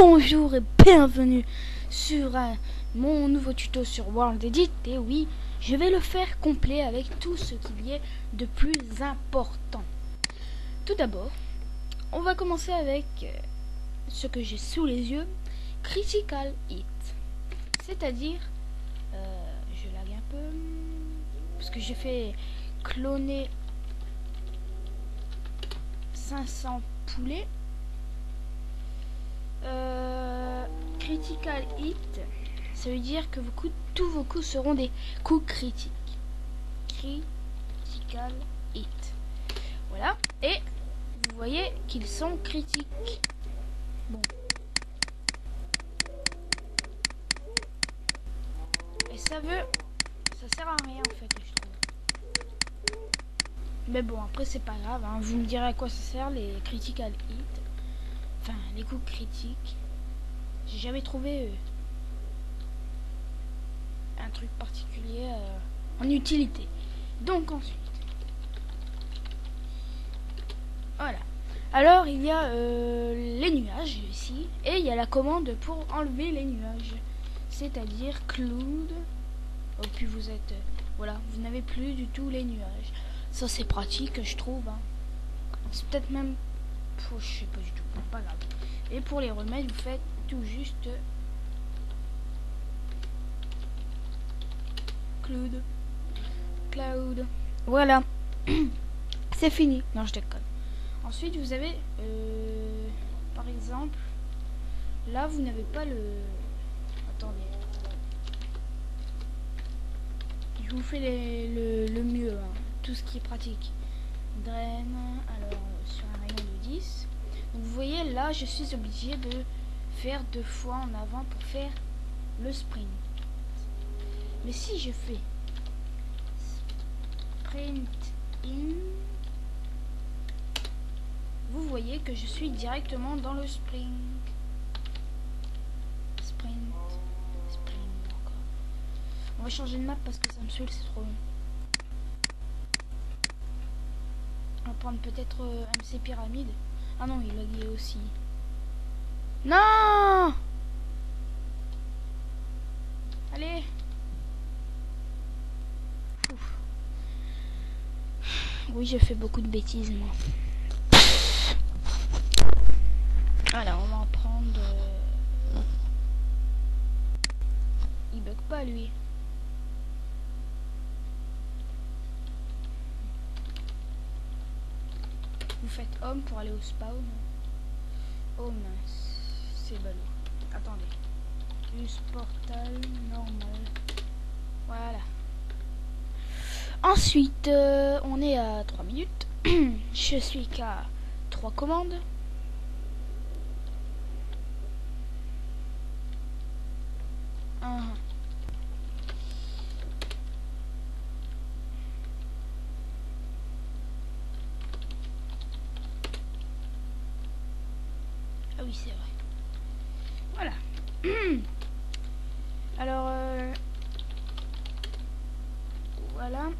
Bonjour et bienvenue sur mon nouveau tuto sur World Edit. Et oui, je vais le faire complet avec tout ce qu'il y a de plus important. Tout d'abord, on va commencer avec ce que j'ai sous les yeux, Critical Hit. C'est-à-dire, je lag un peu, parce que j'ai fait cloner 500 poulets. Critical hit, ça veut dire que tous vos coups seront des coups critiques. Critical hit. Voilà. Et vous voyez qu'ils sont critiques. Bon. Et ça sert à rien en fait, je trouve. Mais bon, après c'est pas grave, hein. Vous me direz à quoi ça sert les critical hit. Enfin, les coups critiques. J'ai jamais trouvé un truc particulier en utilité. Donc ensuite, voilà. Alors il y a les nuages ici, et il y a la commande pour enlever les nuages, c'est-à-dire cloud. Oh, puis vous êtes, voilà, vous n'avez plus du tout les nuages. Ça c'est pratique, je trouve. Hein. C'est peut-être même, je sais pas du tout, pas grave. Et pour les remettre, vous faites tout juste cloud. Voilà. C'est fini. Non, je déconne. Ensuite, vous avez par exemple, là vous n'avez pas le... Attendez. Je vous fais le mieux, hein. Tout ce qui est pratique. Drain, alors sur un rayon de 10. Donc, vous voyez, là, je suis obligé de faire 2 fois en avant pour faire le sprint. Mais si je fais sprint in, vous voyez que je suis directement dans le sprint. Sprint encore. On va changer de map parce que ça me saoule, c'est trop long. On va prendre peut-être MC Pyramide. Ah non, il a lagué aussi. Non! Allez! Ouf. Oui, je fais beaucoup de bêtises, moi. Alors, on va en prendre... Il bug pas, lui. Vous faites home pour aller au spawn. Oh mince, c'est ballot. Attendez. Use portal normal. Voilà. Ensuite, on est à 3 minutes. Je suis qu'à 3 commandes. Ah oui, c'est vrai. Voilà. Alors, voilà.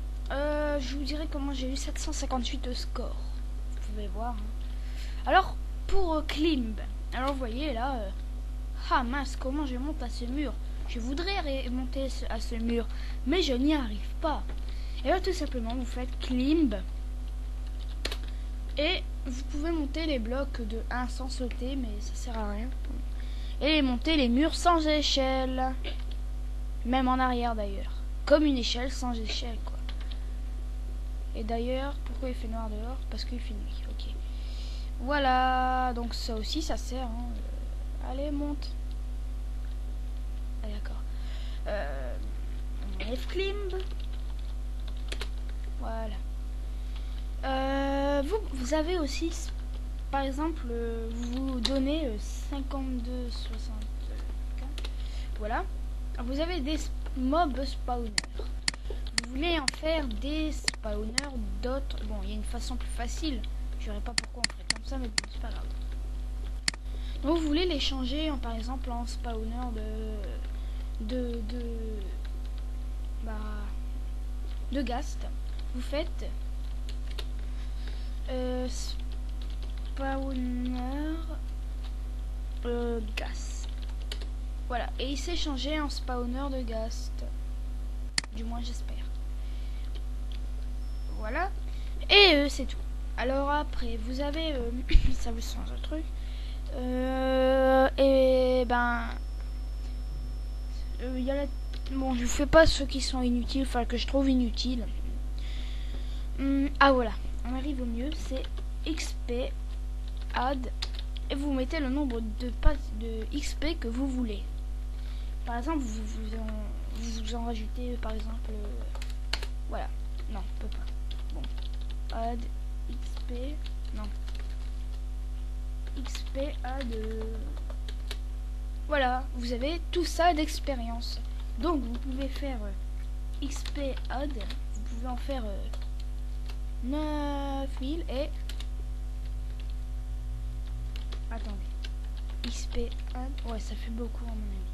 Je vous dirai comment j'ai eu 758 de score. Vous pouvez voir. Hein. Alors, pour Climb. Alors, vous voyez là. Ah mince, comment je monte à ce mur? Je voudrais monter à ce mur, mais je n'y arrive pas. Et là, tout simplement, vous faites Climb. Et vous pouvez monter les blocs de 1 sans sauter, mais ça sert à rien. Et monter les murs sans échelle. Même en arrière d'ailleurs. Comme une échelle sans échelle, quoi. Et d'ailleurs, pourquoi il fait noir dehors? Parce qu'il fait nuit, ok. Voilà, donc ça aussi, ça sert. Hein. Allez, monte. Ah, d'accord. On enlève Climb. Voilà. Vous avez aussi, par exemple, vous donnez 52,64. Voilà. Vous avez des mobs spawners. Vous voulez en faire des spawners d'autres. Bon, il y a une façon plus facile. Je ne sais pas pourquoi on ferait comme ça, mais bon, c'est pas grave. Donc vous voulez les changer en, par exemple, en spawner de Ghast. Vous faites spawner Ghast. Voilà, et il s'est changé en spawner de Ghast. Du moins j'espère. Voilà. Et c'est tout. Alors après, vous avez... ça vous change un truc. Et ben... il y a la... Bon, je vous fais pas ceux qui sont inutiles, enfin que je trouve inutiles. Ah voilà, on arrive au mieux, c'est XP add. Et vous mettez le nombre de XP que vous voulez. Par exemple, vous en rajoutez, par exemple... voilà. Non, on peut pas. Bon. Add XP. Non. XP add... voilà, vous avez tout ça d'expérience. Donc, vous pouvez faire XP add. Vous pouvez en faire 9000 et... attendez. XP add. Ouais, ça fait beaucoup à mon avis.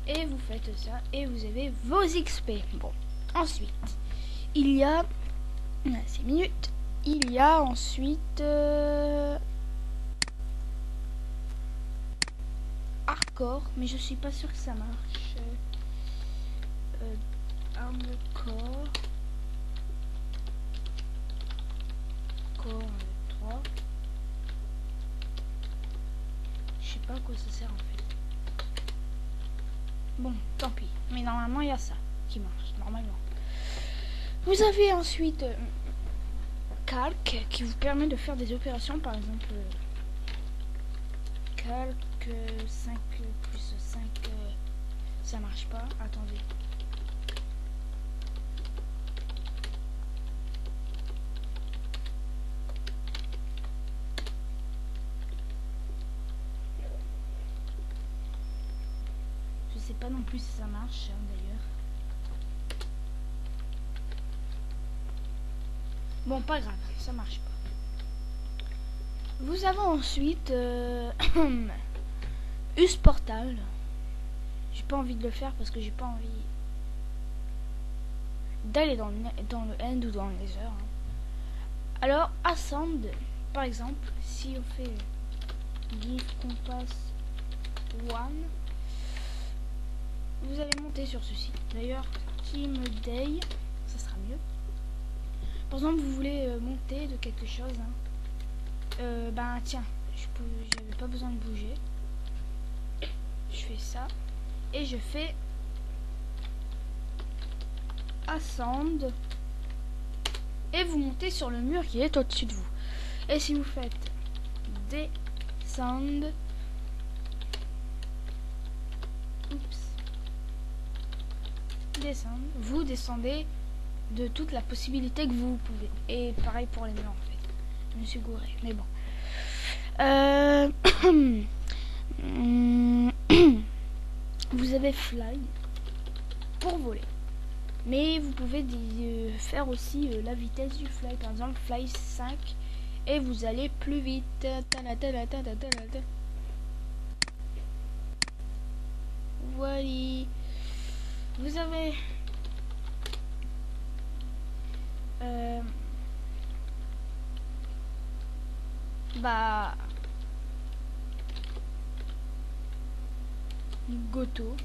Et vous faites ça et vous avez vos XP. Bon, ensuite, il y a 6 minutes. Il y a ensuite hardcore, mais je suis pas sûr que ça marche. Hardcore core 3. Je sais pas à quoi ça sert en fait. Bon, tant pis. Mais normalement, il y a ça qui marche, normalement. Vous avez ensuite calc qui vous permet de faire des opérations, par exemple calc 5 plus 5, ça marche pas. Attendez. Je sais pas non plus si ça marche d'ailleurs. Bon, pas grave, ça marche pas. Vous avez ensuite US Portal. J'ai pas envie de le faire parce que j'ai pas envie d'aller dans le end ou dans les heures. Alors, Ascend, par exemple, si on fait give compass 1, vous allez monter sur ceci. D'ailleurs, Team Day, ça sera mieux. Par exemple, vous voulez monter de quelque chose. Ben tiens, j'avais pas besoin de bouger. Je fais ça et je fais Ascend et vous montez sur le mur qui est au-dessus de vous. Et si vous faites Descend, descendre, vous descendez de toute la possibilité que vous pouvez. Et pareil pour les murs en fait. Je me suis gouré, mais bon. Vous avez fly pour voler. Mais vous pouvez faire aussi la vitesse du fly. Par exemple, fly 5 et vous allez plus vite. Voilà. Vous avez Goto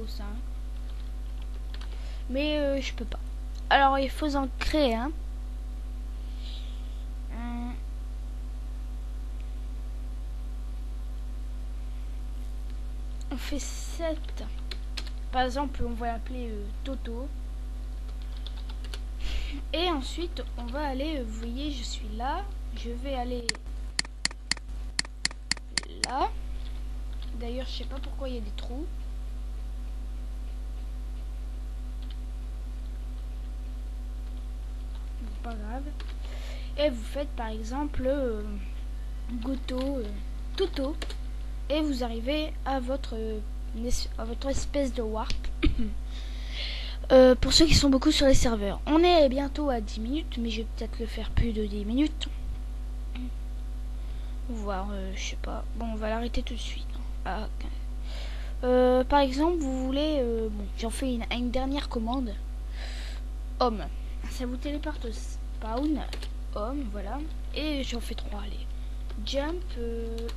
5, mais je peux pas. Alors il faut en créer un. On fait 7. Par exemple, on va l'appeler Toto. Et ensuite, on va aller, vous voyez, je suis là. Je vais aller là. D'ailleurs, je sais pas pourquoi il y a des trous. Pas grave. Et vous faites par exemple Goto, Toto. Et vous arrivez à votre espèce de warp. Pour ceux qui sont beaucoup sur les serveurs. On est bientôt à 10 minutes, mais je vais peut-être le faire plus de 10 minutes. Voir, je sais pas. Bon, on va l'arrêter tout de suite. Ah, okay. Par exemple, vous voulez... bon, j'en fais une dernière commande. Homme. Ça vous téléporte au spawn. home, voilà. Et j'en fais 3, allez. Jump,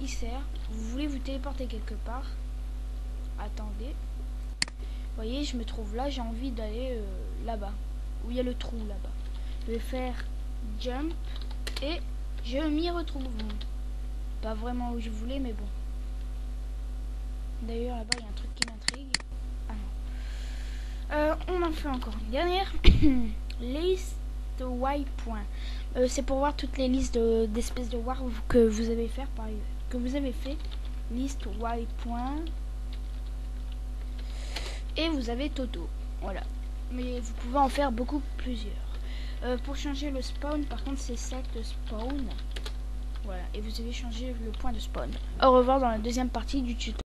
ICR. Vous voulez vous téléporter quelque part. Attendez. Vous voyez, je me trouve là, j'ai envie d'aller là-bas. Où il y a le trou là-bas. Je vais faire jump et je m'y retrouve. Bon, pas vraiment où je voulais, mais bon. D'ailleurs, là-bas, il y a un truc qui m'intrigue. Ah non. On en fait encore une dernière. Liste waypoint. C'est pour voir toutes les listes d'espèces de war que vous avez fait, liste waypoint. Et vous avez Toto. Voilà. Mais vous pouvez en faire beaucoup plusieurs. Pour changer le spawn, par contre, c'est set spawn. Voilà. Et vous avez changé le point de spawn. Au revoir dans la deuxième partie du tuto.